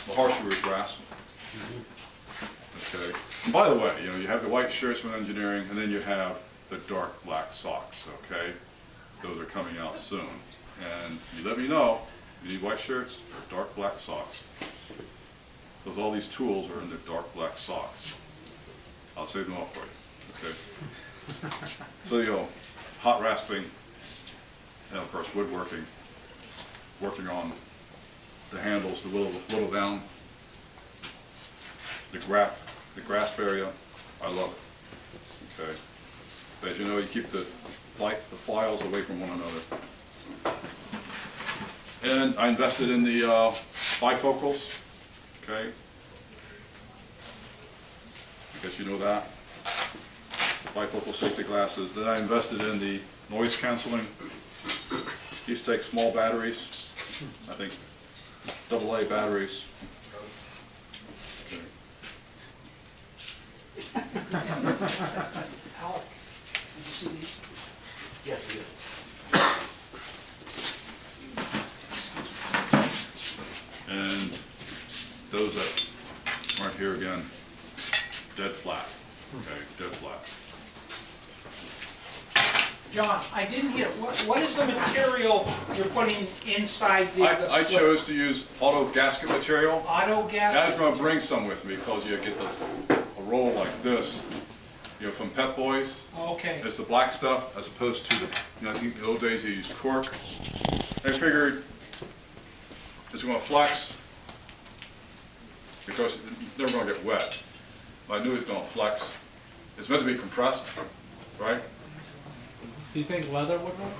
The horseshoe is rasping. Okay. And by the way, you have the white shirts from engineering, and then you have the dark black socks. Okay. Those are coming out soon. And you let me know, you need white shirts or dark black socks. Because all these tools are in the dark black socks. I'll save them all for you. Okay. So, hot rasping, and of course woodworking, working on the handles to whittle down the grasp area. I love it. Okay. As you know, you keep the files away from one another. And I invested in the bifocals. Okay. I guess you know that. Bifocal safety glasses. Then I invested in the noise canceling. These take small batteries. I think AA batteries. Okay. Alec, did you see these? Yes, I did. And those that aren't here again, dead flat. Okay, dead flat. John, I didn't hear. What is the material you're putting inside the I chose to use auto gasket material. Auto gasket? I was going to bring some with me because you get a roll like this, from Pep Boys. Okay. It's the black stuff as opposed to in the old days you used cork. I figured it's going to flex because it's never going to get wet. I knew it was going to flex. It's meant to be compressed, right? Do you think leather would work?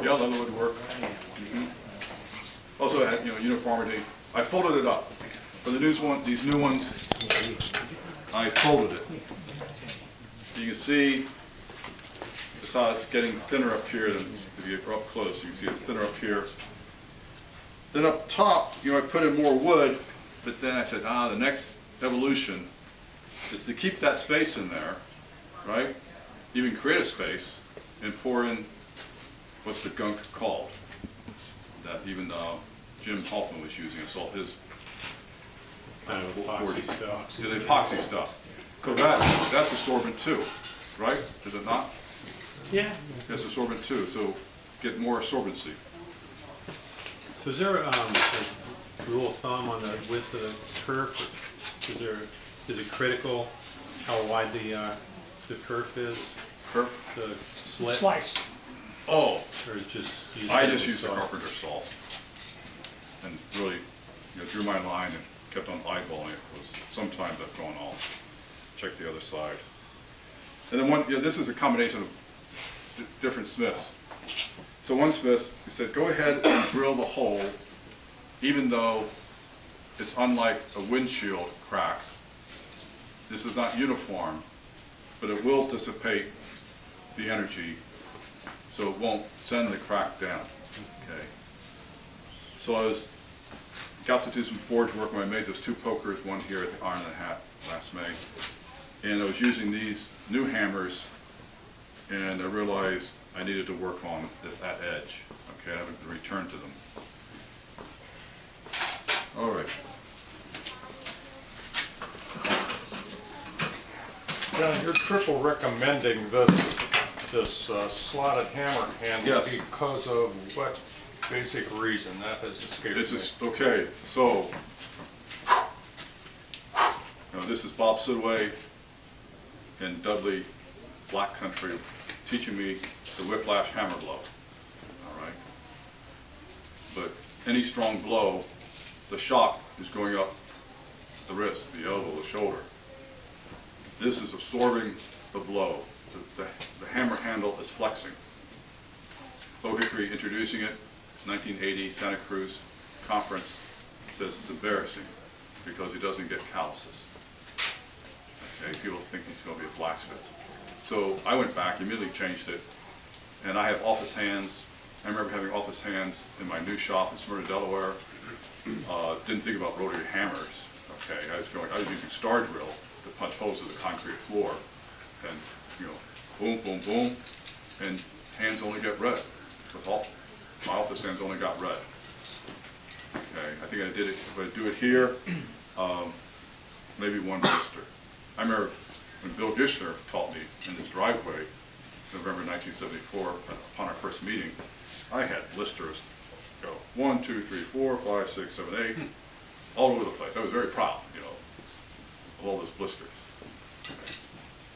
Yeah, leather would work. Mm-hmm. Also, it had uniformity. I folded it up. For these new ones, I folded it. You can see it's getting thinner up here than if you go up close. You can see it's thinner up here. Then up top, I put in more wood, but then I said, the next evolution is to keep that space in there, right? Even create a space and pour in what's the gunk called that even Jim Hoffman was using. It's all his kind of epoxy stuff. Yeah, the epoxy stuff. Because that's absorbent too, right? Is it not? Yeah. It's absorbent too, so get more absorbency. So is there a rule of thumb on the width of the kerf? Is it critical how wide the kerf is? Kerf? The slit? Sliced. Oh. Or just I just used a carpenter saw and really drew my line and kept on eyeballing it. Because sometimes I've gone off. Check the other side. And then this is a combination of different smiths. So one smith, he said, go ahead and drill the hole, even though it's unlike a windshield crack. This is not uniform, but it will dissipate the energy, so it won't send the crack down. Okay. So I got to do some forge work when I made those two pokers, one here at the Iron and Hat last May. And I was using these new hammers, and I realized I needed to work on that edge. Okay, I haven't returned to them. All right. John, you're triple recommending this slotted hammer handle. Yes. Because of what basic reason? That has escaped me. Okay, so this is Bob Sidway and Dudley Black Country teaching me the whiplash hammer blow. All right. But any strong blow, the shock is going up the wrist, the elbow, the shoulder. This is absorbing the blow. The hammer handle is flexing. Bo Hickory introducing it, 1980 Santa Cruz conference, says it's embarrassing because he doesn't get calluses. Okay, people think he's going to be a blacksmith. So I went back, immediately changed it, and I have office hands. I remember having office hands in my new shop in Smyrna, Delaware. Didn't think about rotary hammers. Okay, I was feeling like I was using star drill to punch holes in the concrete floor, and boom, boom, boom, and hands only get red. My office hands only got red. Okay, Okay, I think I did it, if I do it here, maybe one blister. I remember when Bill Gishner taught me in his driveway, November 1974, upon our first meeting, I had blisters go 1, 2, 3, 4, 5, 6, 7, 8, all over the place. I was very proud, you know, of all those blisters. Okay.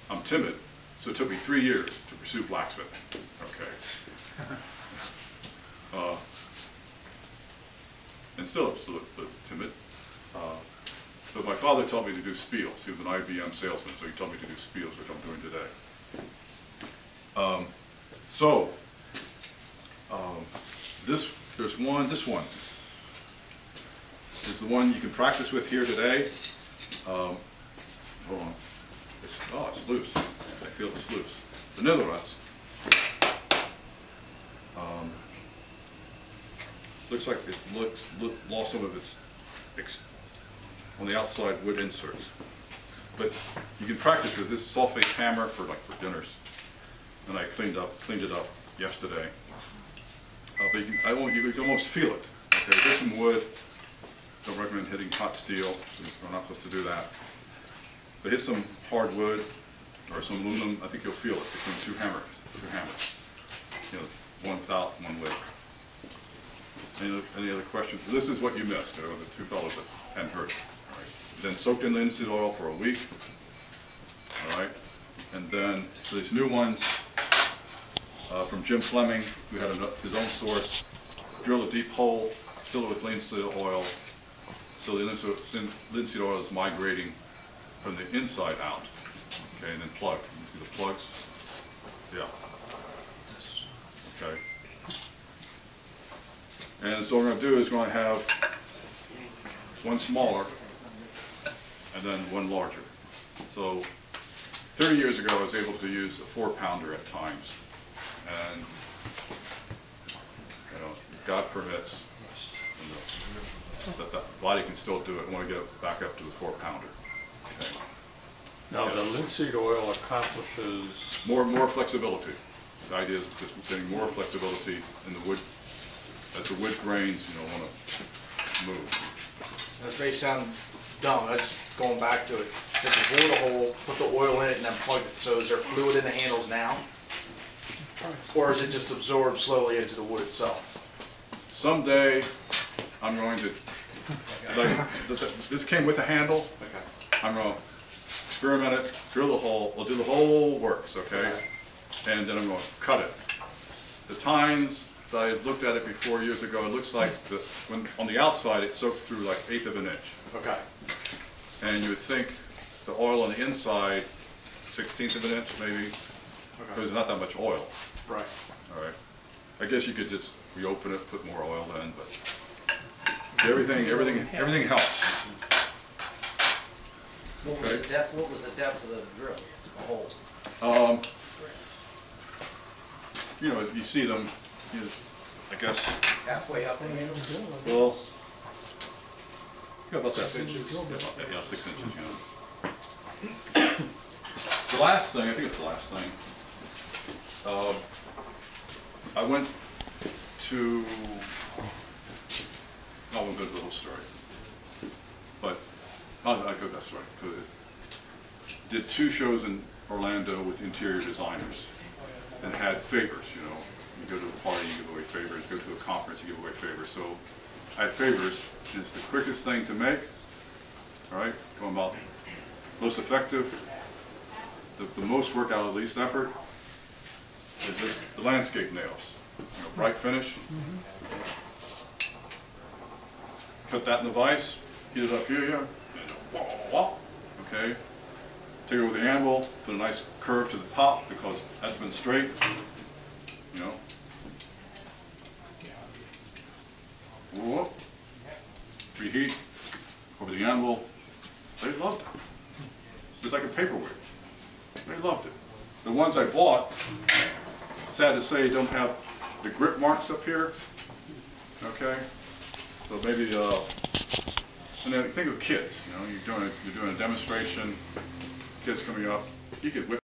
I'm timid, so it took me 3 years to pursue blacksmithing. Okay. And still I'm still a bit timid. But my father taught me to do spiels. He was an IBM salesman, so he taught me to do spiels, which I'm doing today. This one is the one you can practice with here today. Hold on. It's loose. I feel it's loose. But nevertheless, looks like it lost some of its on the outside wood inserts. But you can practice with this sulfate hammer for dinners. And I cleaned it up yesterday. But you can almost feel it. Okay, there's some wood. Don't recommend hitting hot steel. We're not supposed to do that. But hit some hardwood or some aluminum. I think you'll feel it between two hammers. You know, one without, one with. Any other questions? This is what you missed. The two fellows that hadn't heard it. All right. Then soaked in linseed oil for a week. All right. And then these new ones from Jim Fleming, who had his own source, drill a deep hole, fill it with linseed oil, so the linseed oil is migrating from the inside out. Okay, and then plug. You see the plugs? Yeah. Okay. And so what we're going to do is we're going to have one smaller and then one larger. So 30 years ago, I was able to use a 4-pounder at times. And, you know, God permits, that the body can still do it. I want to get it back up to the 4-pounder. Okay. Now, the linseed oil accomplishes... More flexibility. The idea is just getting more flexibility in the wood, as the wood grains, you know, want to move. That may sound dumb, that's going back to it. So you bore the hole, put the oil in it, and then plug it. So is there fluid in the handles now? Or is it just absorbed slowly into the wood itself? Someday, I'm going to, this came with a handle. Okay. I'm going to experiment it, drill the hole, we'll do the whole works, okay? And then I'm going to cut it. The times that I looked at it before years ago, it looks like when on the outside it soaked through like 1/8 of an inch. Okay. And you would think the oil on the inside, 1/16 of an inch maybe, because there's not that much oil. Right. All right. I guess you could just reopen it, put more oil in, but everything helps. What was the depth of the drill, the hole? You know, you see them, I guess, Halfway up? well, yeah, about 6 inches. Yeah, 6 inches, you know. The last thing, I think it's the last thing, I went to, I won't go to the whole story, but I'll go that story. Did 2 shows in Orlando with interior designers and had favors, you know. You go to a party, you give away favors, go to a conference, you give away favors. So I had favors, and it's the quickest thing to make, all right, going about most effective, the most work out of the least effort is just the landscape nails. You know, bright finish. Put that in the vise, heat it up here, and wah, wah, wah, okay. Take it with the anvil, put a nice curve to the top because that's been straight, you know. Whoop. Reheat over the anvil. They loved it. It's like a paperweight. They loved it. The ones I bought, sad to say, don't have the grip marks up here. Okay, so maybe, and then think of kids. You know, you're doing a demonstration. Kids coming up, you could whip